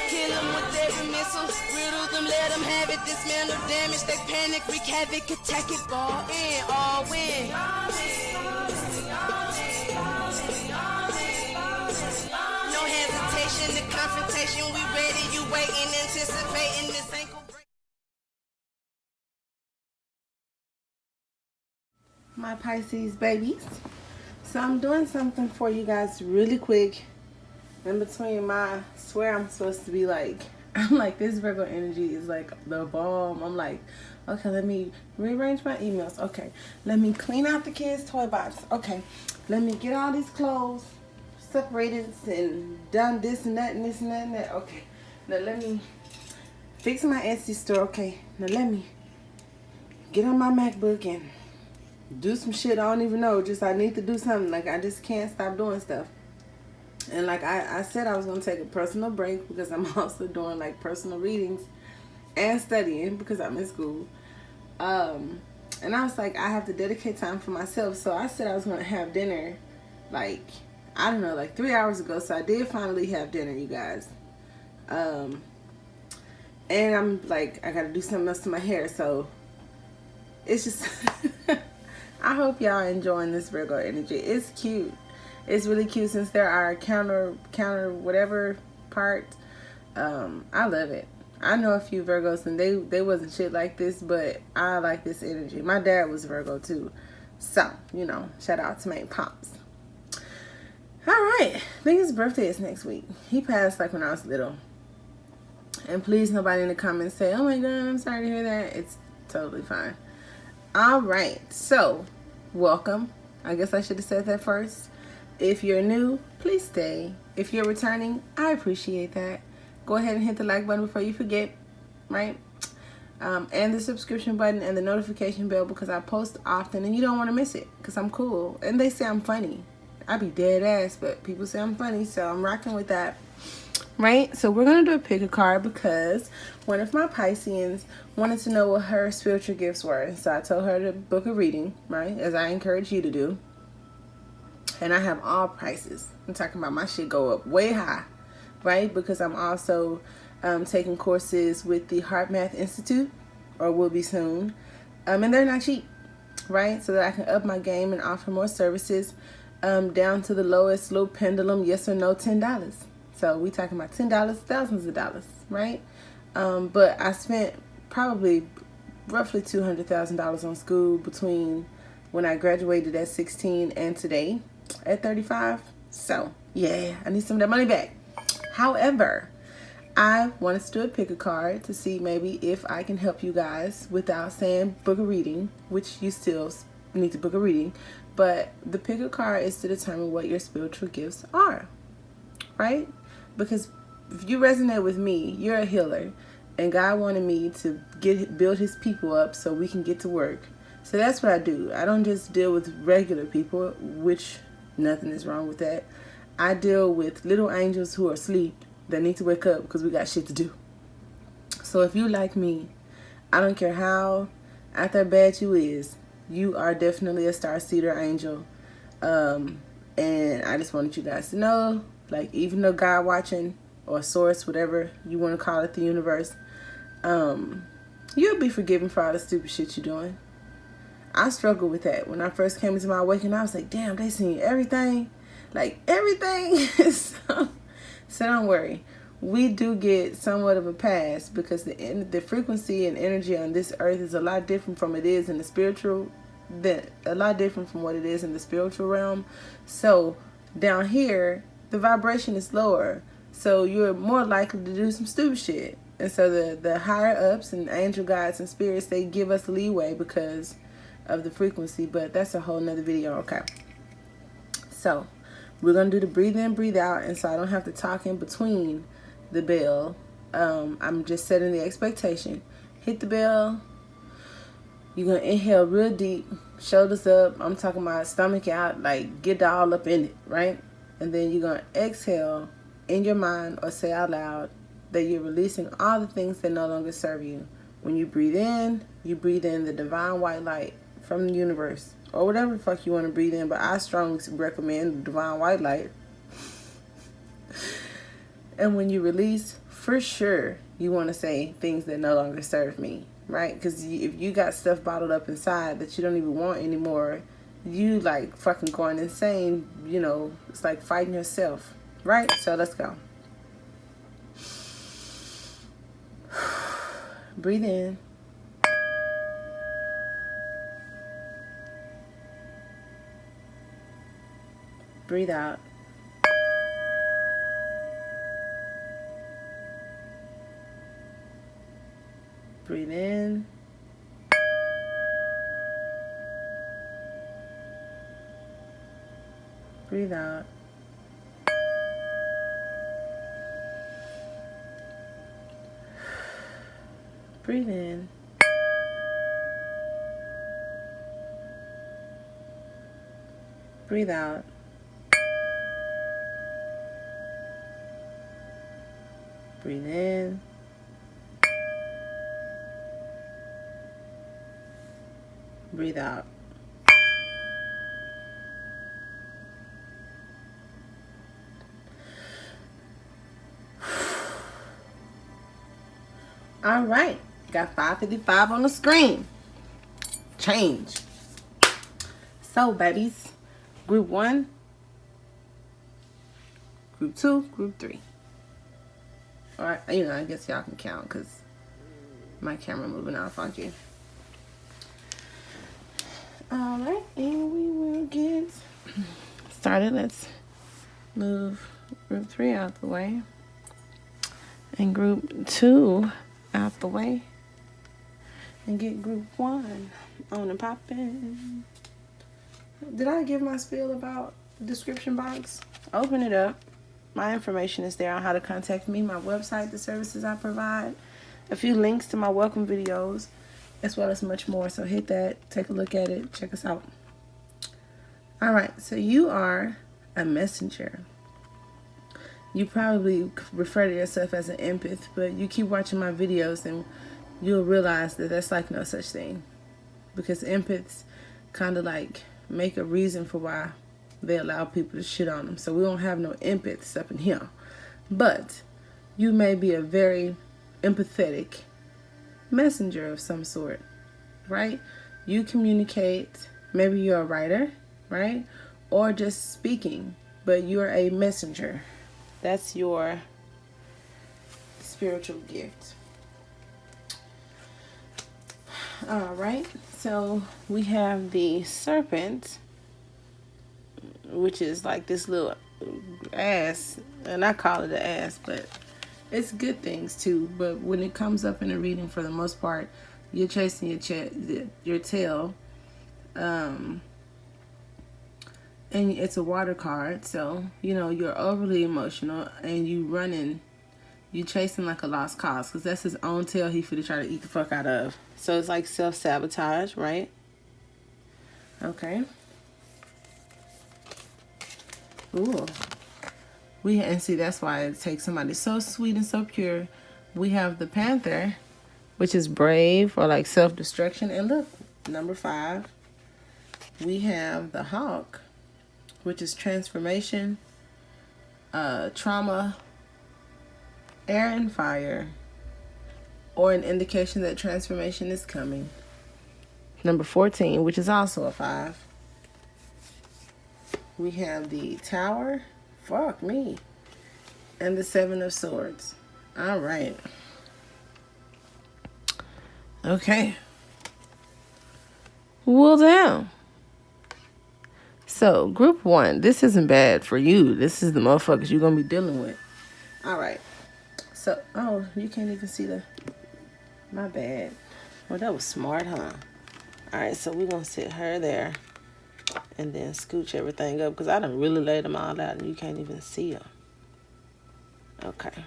Kill them with every missile, riddle them, let them have it, dismantle damage, they panic, wreak havoc, attack it, ball in, all win. No hesitation, the confrontation, we ready, you waiting, anticipating, this ain't gonna break. My Pisces babies. So I'm doing something for you guys really quick. In between my swear I'm supposed to be like, I'm like, this Virgo energy is like the bomb. I'm like, okay, let me rearrange my emails. Okay, let me clean out the kids' toy box. Okay, let me get all these clothes separated and done this and that and this and that and that. Okay, now let me fix my Etsy store. Okay, now let me get on my MacBook and do some shit I don't even know. Just I need to do something. Like I just can't stop doing stuff. And like I said I was going to take a personal break because I'm also doing like personal readings and studying because I'm in school. And I was like, I have to dedicate time for myself. So I said I was going to have dinner like, I don't know, like 3 hours ago. So I did finally have dinner, you guys. And I'm like, I got to do something else to my hair. So it's just, I hope y'all enjoying this Virgo energy. It's cute. It's really cute since there are counter whatever parts. I love it. I know a few Virgos and they wasn't shit like this, but I like this energy. My dad was Virgo too. So, you know, shout out to my pops. Alright. I think his birthday is next week. He passed like when I was little. And please nobody in the comments say, oh my god, I'm sorry to hear that. It's totally fine. Alright, so welcome. I guess I should have said that first. If you're new, please stay. If you're returning, I appreciate that. Go ahead and hit the like button before you forget, right? And the subscription button and the notification bell because I post often and you don't want to miss it because I'm cool. And they say I'm funny. I be dead ass, but people say I'm funny, so I'm rocking with that, right? So we're going to do a pick a card because one of my Pisceans wanted to know what her spiritual gifts were. So I told her to book a reading, right? As I encourage you to do. And I have all prices. I'm talking about my shit go up way high, right? Because I'm also taking courses with the Heart Math Institute, or will be soon. And they're not cheap, right? So that I can up my game and offer more services down to the lowest low pendulum, yes or no, $10. So we talking about $10, thousands of dollars, right? But I spent probably roughly $200,000 on school between when I graduated at 16 and today at 35. So yeah, I need some of that money back. However, I wanted to do a pick a card to see maybe if I can help you guys without saying book a reading, which you still need to book a reading. But the pick a card is to determine what your spiritual gifts are, right? Because if you resonate with me, you're a healer, and God wanted me to build his people up so we can get to work. So that's what I do. I don't just deal with regular people, which nothing is wrong with that. I deal with little angels who are asleep that need to wake up because we got shit to do. So if you like me, I don't care how out there bad you is, you are definitely a star seeder angel. And I just wanted you guys to know, like, even though God watching or source, whatever you want to call it, the universe, you'll be forgiven for all the stupid shit you're doing. I struggled with that. When I first came into my awakening, I was like, damn, they seen everything. Like, everything. So don't worry. We do get somewhat of a pass because the frequency and energy on this earth is a lot different from it is in the spiritual, a lot different from what it is in the spiritual realm. So down here, the vibration is lower. So you're more likely to do some stupid shit. And so the higher ups and angel guides and spirits, they give us leeway because of the frequency. But that's a whole nother video, okay? So we're going to do the breathe in, breathe out. And so I don't have to talk in between the bell. I'm just setting the expectation. Hit the bell. You're going to inhale real deep, shoulders up. I'm talking about stomach out, like get all up in it, right? And then you're going to exhale in your mind or say out loud that you're releasing all the things that no longer serve you. When you breathe in the divine white light from the universe, or whatever the fuck you want to breathe in, but I strongly recommend divine white light. And when you release, for sure, you want to say things that no longer serve me, right? Because if you got stuff bottled up inside that you don't even want anymore, you like fucking going insane, you know, it's like fighting yourself, right? So let's go. Breathe in. Breathe out. Breathe in. Breathe out. Breathe in. Breathe out. Breathe in. Breathe out. All right. Got 555 on the screen. Change. So, babies, group 1, group 2, group 3. All right. You know, I guess y'all can count because my camera moving out funky. All right. And we will get started. Let's move group 3 out the way. And group 2 out the way. And get group 1 on and popping. Did I give my spiel about the description box? Open it up. My information is there on how to contact me, my website, the services I provide, a few links to my welcome videos, as well as much more. So hit that, take a look at it, check us out. All right, so you are a messenger. You probably refer to yourself as an empath, but you keep watching my videos and you'll realize that that's like no such thing. Because empaths kind of like make a reason for why they allow people to shit on them. So we don't have no empaths up in here. But you may be a very empathetic messenger of some sort, right? You communicate, maybe you're a writer, right? Or just speaking, but you're a messenger. That's your spiritual gift. All right, so we have the serpent, which is like this little ass, and I call it an ass, but it's good things too. But when it comes up in a reading, for the most part, you're chasing your tail, and it's a water card, so you know you're overly emotional and you chasing like a lost cause, because that's his own tail he finna try to eat the fuck out of. So it's like self-sabotage, right? Okay. Ooh. And see, that's why it takes somebody so sweet and so pure. We have the panther, which is brave or like self-destruction. And look, number 5. We have the hawk, which is transformation, trauma, air and fire, or an indication that transformation is coming. Number 14, which is also a 5. We have the tower, fuck me, and the 7 of swords. All right. Okay. Well, down. So, group 1, this isn't bad for you. This is the motherfuckers you're going to be dealing with. All right. So, oh, you can't even see my bad. Well, that was smart, huh? All right, so we're going to sit her there and then scooch everything up, because I done really laid them all out and you can't even see them. Okay.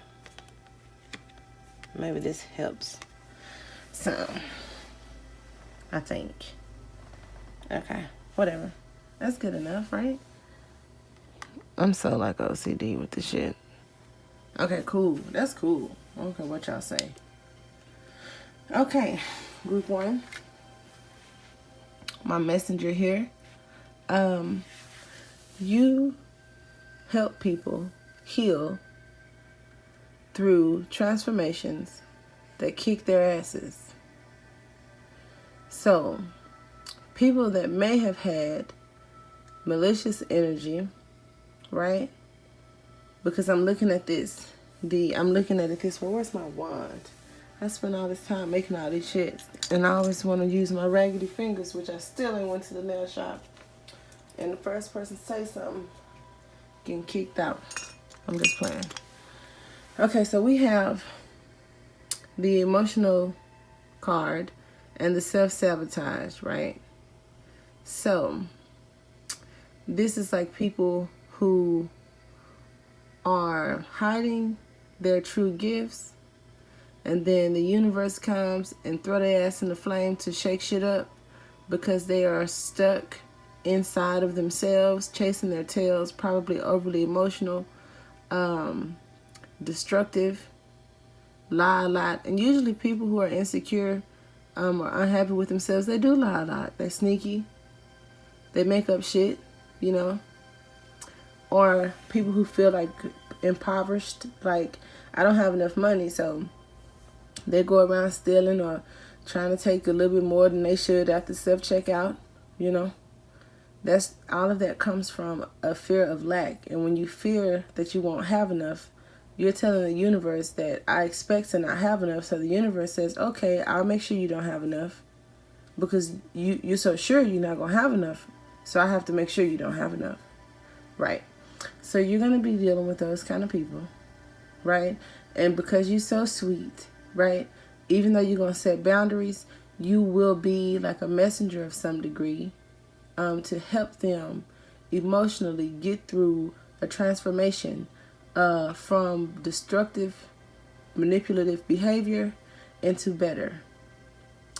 Maybe this helps. So, I think. Okay, whatever. That's good enough, right? I'm so like OCD with the shit. Okay, cool. That's cool. I don't care what y'all say. Okay, group 1. my messenger here. You help people heal through transformations that kick their asses. So, people that may have had malicious energy, right? Because I'm looking at this. I'm looking at it this way. Where's my wand? I spent all this time making all these shits. And I always want to use my raggedy fingers, which I still ain't went to the nail shop. And the first person to say something getting kicked out. I'm just playing. Okay, so we have the emotional card and the self-sabotage, right? So this is like people who are hiding their true gifts, and then the universe comes and throw their ass in the flame to shake shit up because they are stuck inside of themselves, chasing their tails, probably overly emotional, destructive, lie a lot. And usually people who are insecure or unhappy with themselves, they do lie a lot. They're sneaky. They make up shit, you know. Or people who feel like impoverished, like I don't have enough money, so they go around stealing or trying to take a little bit more than they should after self-checkout, you know. That's all of that comes from a fear of lack. And when you fear that you won't have enough, you're telling the universe that I expect to not have enough. So the universe says, okay, I'll make sure you don't have enough because you're so sure you're not going to have enough. So I have to make sure you don't have enough. Right. So you're going to be dealing with those kind of people. Right. And because you're so sweet, right, even though you're going to set boundaries, you will be like a messenger of some degree to help them emotionally get through a transformation from destructive, manipulative behavior into better.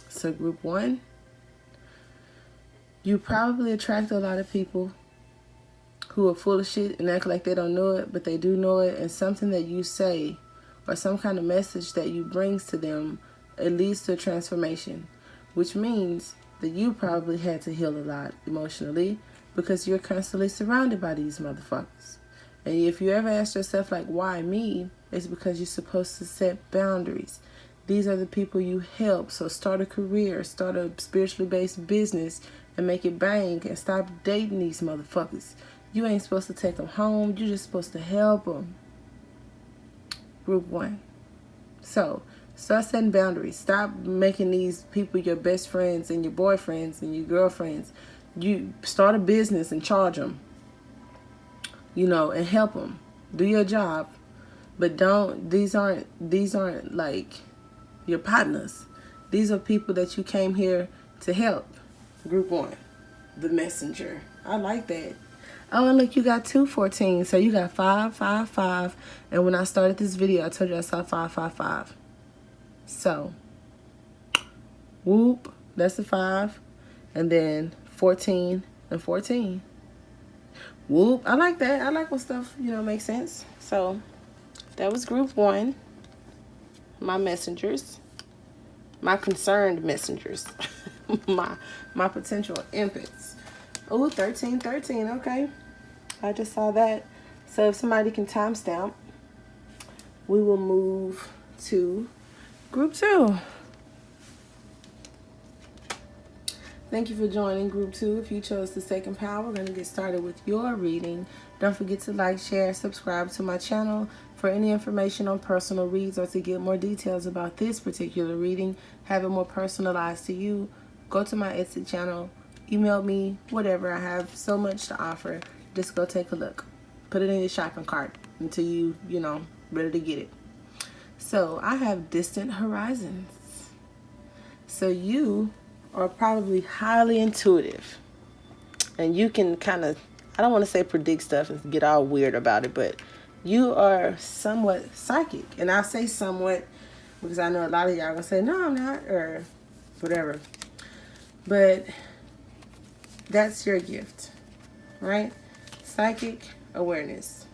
So group 1, you probably attract a lot of people who are full of shit and act like they don't know it, but they do know it, and something that you say or some kind of message that you brings to them, it leads to a transformation, which means that you probably had to heal a lot emotionally because you're constantly surrounded by these motherfuckers. And if you ever ask yourself, like, why me? It's because you're supposed to set boundaries. These are the people you help. So start a career, start a spiritually based business and make it bang, and stop dating these motherfuckers. You ain't supposed to take them home. You're just supposed to help them. Group 1. So start setting boundaries. Stop making these people your best friends and your boyfriends and your girlfriends. You start a business and charge them, you know, and help them. Do your job, but don't. These aren't like your partners. These are people that you came here to help. Group 1, the messenger. I like that. Oh, and look, you got 214. So you got 5, 5, 5. And when I started this video, I told you I saw 5, 5, 5. So, whoop, that's a 5. And then 14 and 14. Whoop, I like that. I like when stuff, you know, makes sense. So, that was group 1. My messengers. My concerned messengers. my potential impets. Oh, 13, 13. Okay. I just saw that. So if somebody can timestamp, we will move to group 2. Thank you for joining group 2. If you chose the second power, we're going to get started with your reading. Don't forget to like, share, subscribe to my channel. For any information on personal reads or to get more details about this particular reading, have it more personalized to you, go to my Etsy channel, email me, whatever. I have so much to offer. Just go take a look. Put it in your shopping cart until you know, ready to get it. So I have distant horizons. So you are probably highly intuitive. And you can kind of, I don't want to say predict stuff and get all weird about it, but you are somewhat psychic. And I say somewhat because I know a lot of y'all are going to say, no, I'm not, or whatever. But that's your gift, right? Psychic awareness.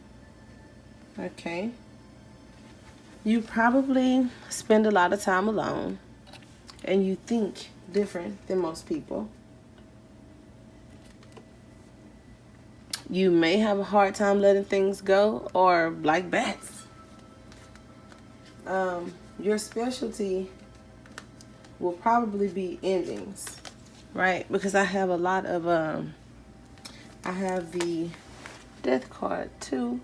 Okay. You probably spend a lot of time alone and you think different than most people. You may have a hard time letting things go, or like bats. Your specialty will probably be endings, right? Because I have a lot of, I have the death card too.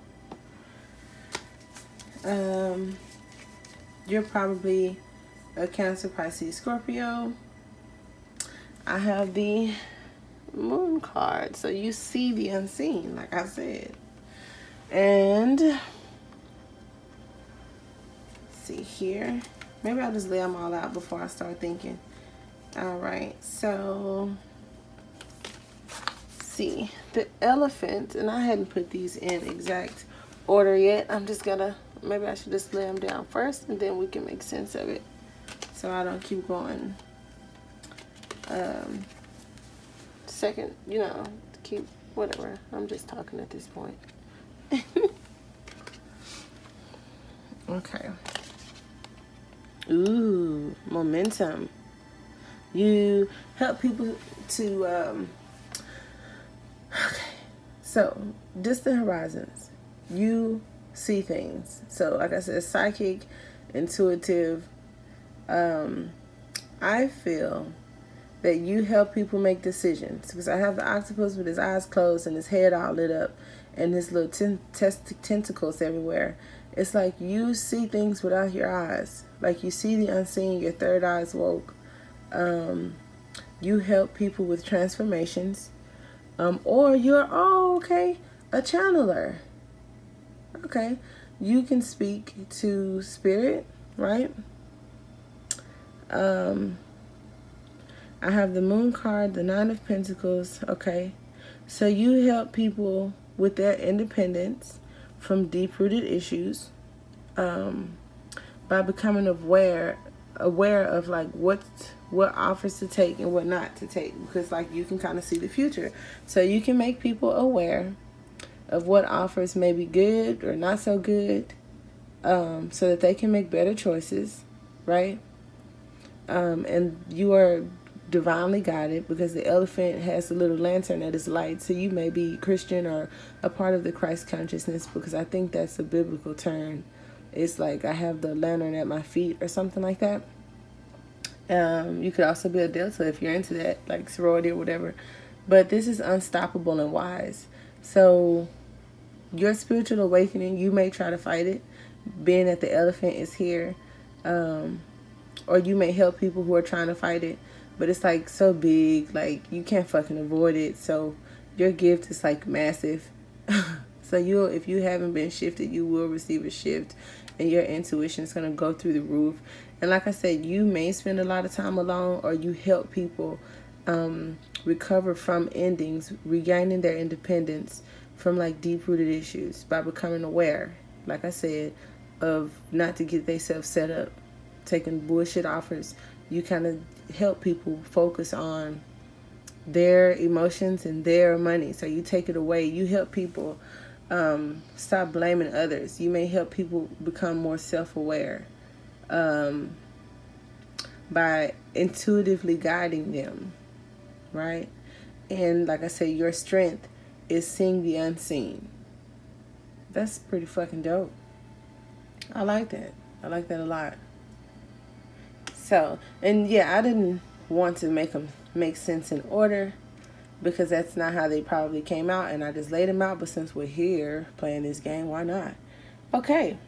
You're probably a Cancer, Pisces, Scorpio. I have the Moon card, so you see the unseen, like I said. And see here, maybe I'll just lay them all out before I start thinking. All right, so see the elephant, and I hadn't put these in exact order yet. I'm just gonna, maybe I should just lay them down first, and then we can make sense of it, so I don't keep going second, you know, keep whatever. I'm just talking at this point. Okay. Ooh, momentum. You help people to okay. So, distant horizons. You see things. So, like I said, psychic, intuitive. I feel that you help people make decisions, because I have the octopus with his eyes closed and his head all lit up and his little tentacles everywhere. It's like you see things without your eyes. Like you see the unseen, your third eye's woke. You help people with transformations. Or you're, a channeler. Okay. You can speak to spirit, right? I have the Moon card, the Nine of Pentacles, okay? So you help people with their independence from deep-rooted issues by becoming aware of like what offers to take and what not to take, because like you can kind of see the future. So you can make people aware of what offers may be good or not so good, so that they can make better choices, right? And you are divinely guided, because the elephant has a little lantern at its light. So you may be Christian or a part of the Christ consciousness, because I think that's a biblical term. It's like I have the lantern at my feet or something like that. You could also be a Delta if you're into that, like sorority or whatever. But this is unstoppable and wise. So your spiritual awakening, you may try to fight it, being that the elephant is here. Or you may help people who are trying to fight it, but it's like so big, like you can't fucking avoid it. So your gift is like massive. So if you haven't been shifted, you will receive a shift, and your intuition is going to go through the roof. And like I said, you may spend a lot of time alone, or you help people recover from endings, regaining their independence from like deep-rooted issues by becoming aware, like I said, of not to get themselves set up, taking bullshit offers. You kind of help people focus on their emotions and their money. So you take it away. You help people stop blaming others. You may help people become more self-aware by intuitively guiding them, right? And like I said, your strength is seeing the unseen. That's pretty fucking dope. I like that. I like that a lot. So, and yeah, I didn't want to make them make sense in order, because that's not how they probably came out, and I just laid them out. But since we're here playing this game, why not? Okay.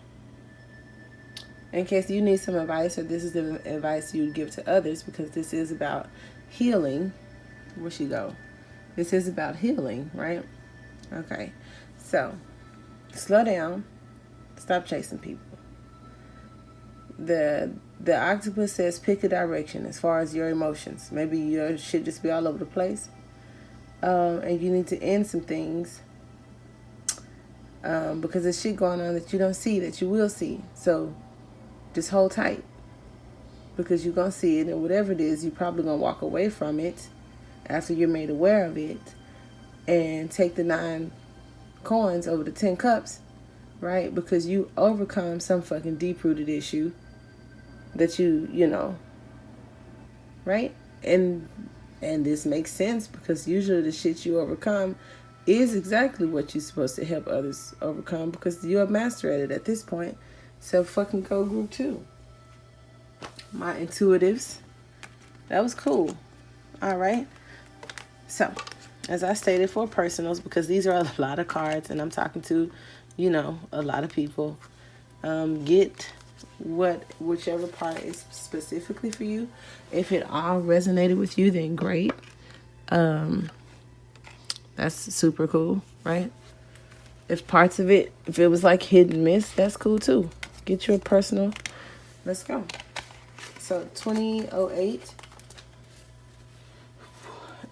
In case you need some advice, or this is the advice you would give to others, because this is about healing. Where'd she go? This is about healing, right? Okay. So, slow down. Stop chasing people. The octopus says pick a direction as far as your emotions. Maybe your shit just be all over the place. And you need to end some things because there's shit going on that you don't see, that you will see. So just hold tight, because you're going to see it. And whatever it is, you're probably going to walk away from it after you're made aware of it, and take the 9 coins over the 10 cups, right? Because you overcome some fucking deep-rooted issue that you know, right? And this makes sense, because usually the shit you overcome is exactly what you're supposed to help others overcome, because you're a master at it at this point. So fucking go group 2. My intuitives. That was cool. All right. So, as I stated for personals, because these are a lot of cards and I'm talking to, a lot of people, get whichever part is specifically for you. If it all resonated with you, then great. That's super cool, right? If it was like hit and miss, that's cool too. Get you a personal. Let's go. So 2008.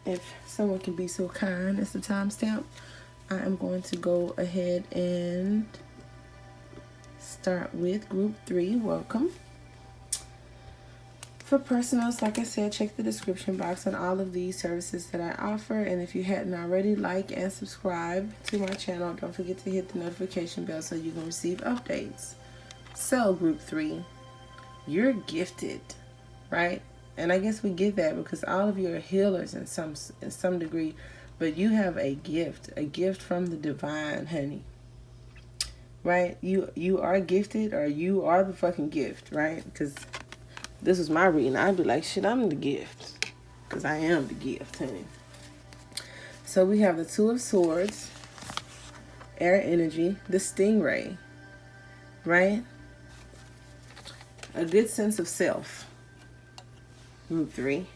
If someone can be so kind as the timestamp, I am going to go ahead and start with group 3. Welcome. For personals, like I said, check the description box on all of these services that I offer. And if you hadn't already, like and subscribe to my channel. Don't forget to hit the notification bell so you can receive updates. So, group 3, you're gifted, right? And I guess we get that because all of you are healers in some degree. But you have a gift from the divine, honey. Right? You are gifted, or you are the fucking gift, right? Because this was my reading. I'd be like, shit, I'm the gift. Because I am the gift, honey. So we have the Two of Swords, air energy, the stingray, right? A good sense of self. Group 3.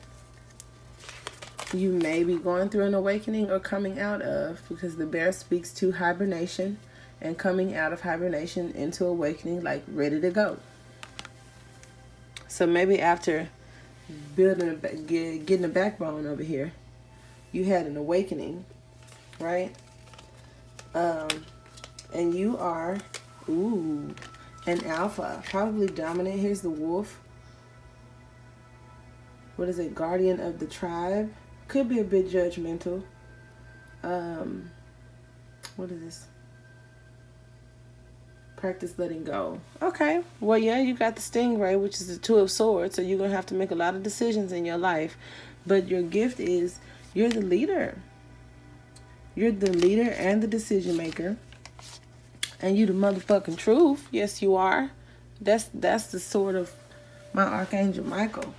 You may be going through an awakening or coming out of, because the bear speaks to hibernation and coming out of hibernation into awakening, like ready to go. So maybe after getting a backbone over here, you had an awakening, right? And you are, an alpha, probably dominant. Here's the wolf. What is it? Guardian of the tribe. Could be a bit judgmental. What is this? Practice letting go. Okay. Well, yeah, you got the stingray, which is the Two of Swords. So you're going to have to make a lot of decisions in your life. But your gift is you're the leader. You're the leader and the decision maker. And you the motherfucking truth. Yes, you are. That's the sword of my Archangel Michael.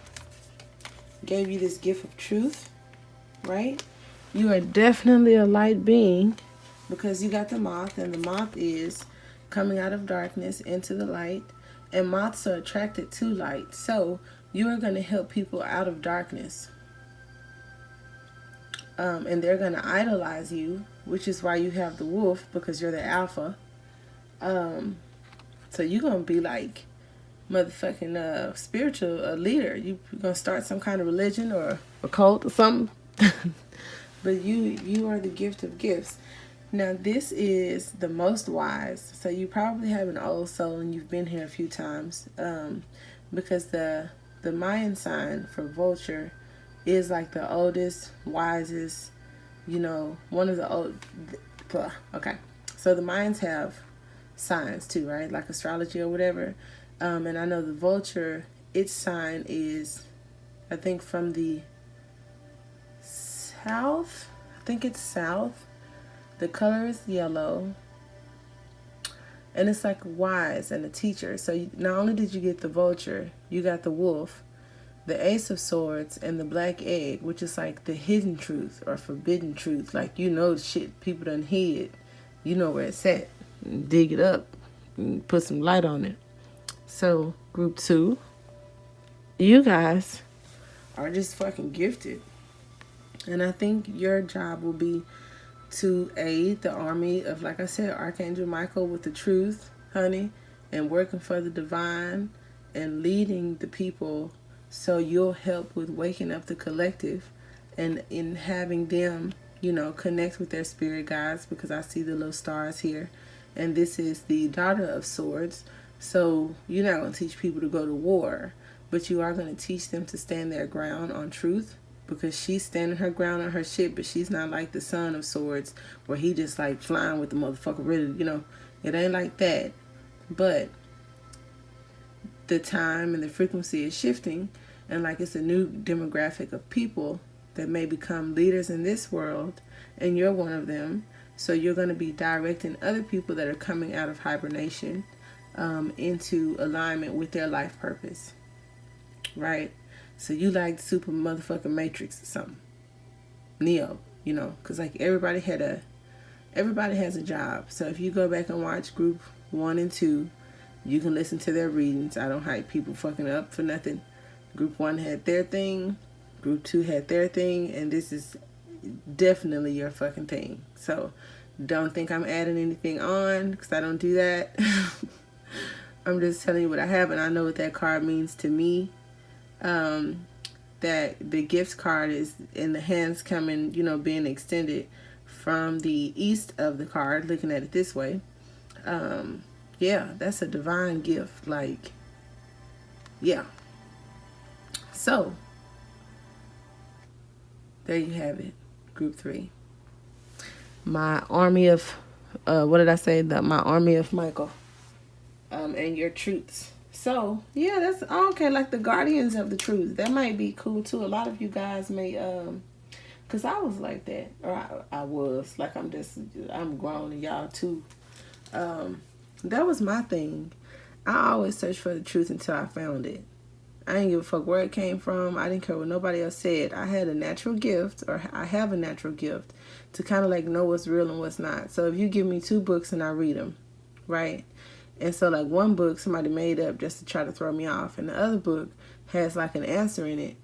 Gave you this gift of truth. Right? You are definitely a light being because you got the moth, and the moth is coming out of darkness into the light, and moths are attracted to light. So you are going to help people out of darkness, and they're going to idolize you, which is why you have the wolf, because you're the alpha. So you're going to be like motherfucking spiritual leader. You're going to start some kind of religion or a cult or something. But you are the gift of gifts. Now this is the most wise. So you probably have an old soul and you've been here a few times. Because the Mayan sign for vulture is like the oldest, wisest, one of the old. Okay. So the Mayans have signs too, right? Like astrology or whatever. And I know the vulture, its sign is, I think, from the south. I think it's south. The color is yellow. And it's like wise and a teacher. So not only did you get the vulture, you got the wolf, the ace of swords, and the black egg, which is like the hidden truth or forbidden truth. Like, the shit people done hid. You know where it's at. Dig it up and put some light on it. So group 2, you guys are just fucking gifted. And I think your job will be to aid the army of, like I said, Archangel Michael with the truth, honey, and working for the divine and leading the people, so you'll help with waking up the collective and in having them, connect with their spirit guides, because I see the little stars here. And this is the daughter of swords. So you're not going to teach people to go to war, but you are going to teach them to stand their ground on truth, because she's standing her ground on her shit, but she's not like the son of swords where he just like flying with the motherfucker ready, it ain't like that. But the time and the frequency is shifting, and like it's a new demographic of people that may become leaders in this world, and you're one of them. So you're going to be directing other people that are coming out of hibernation into alignment with their life purpose, right? So you like super motherfucking Matrix or something, Neo, you know, because like everybody has a job. So if you go back and watch group 1 and 2, you can listen to their readings. I don't hype people fucking up for nothing. Group 1 had their thing, group 2 had their thing, and this is definitely your fucking thing. So don't think I'm adding anything on, because I don't do that. I'm just telling you what I have, and I know what that card means to me. That the gift card is in the hands coming, you know, being extended from the east of the card, looking at it this way. Yeah, that's a divine gift. Like, yeah. So there you have it, group 3. My army of, what did I say? My army of Michael, and your truths. So yeah, that's okay. Like the guardians of the truth. That might be cool too. A lot of you guys may, cause I was like that, or I was like, I'm grown and y'all too. That was my thing. I always searched for the truth until I found it. I didn't give a fuck where it came from. I didn't care what nobody else said. I had a natural gift, or I have a natural gift, to kind of like know what's real and what's not. So if you give me 2 books and I read them, right? And so like one book somebody made up just to try to throw me off, and the other book has like an answer in it,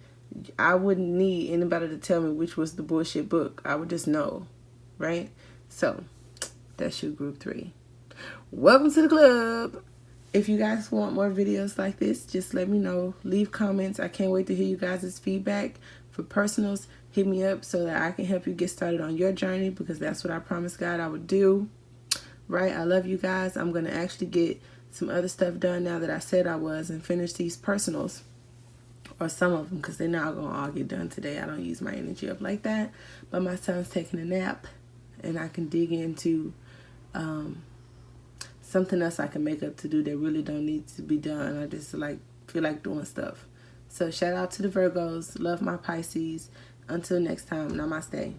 I wouldn't need anybody to tell me which was the bullshit book. I would just know, right? So that's your group 3. Welcome to the club. If you guys want more videos like this, just let me know. Leave comments. I can't wait to hear you guys' feedback. For personals, hit me up so that I can help you get started on your journey, because that's what I promised God I would do. Right? I love you guys. I'm going to actually get some other stuff done now that I said I was, and finish these personals, or some of them, because they're not going to all get done today. I don't use my energy up like that. But my son's taking a nap, and I can dig into something else I can make up to do that really don't need to be done. I just like feel like doing stuff. So shout out to the Virgos. Love my Pisces. Until next time, namaste.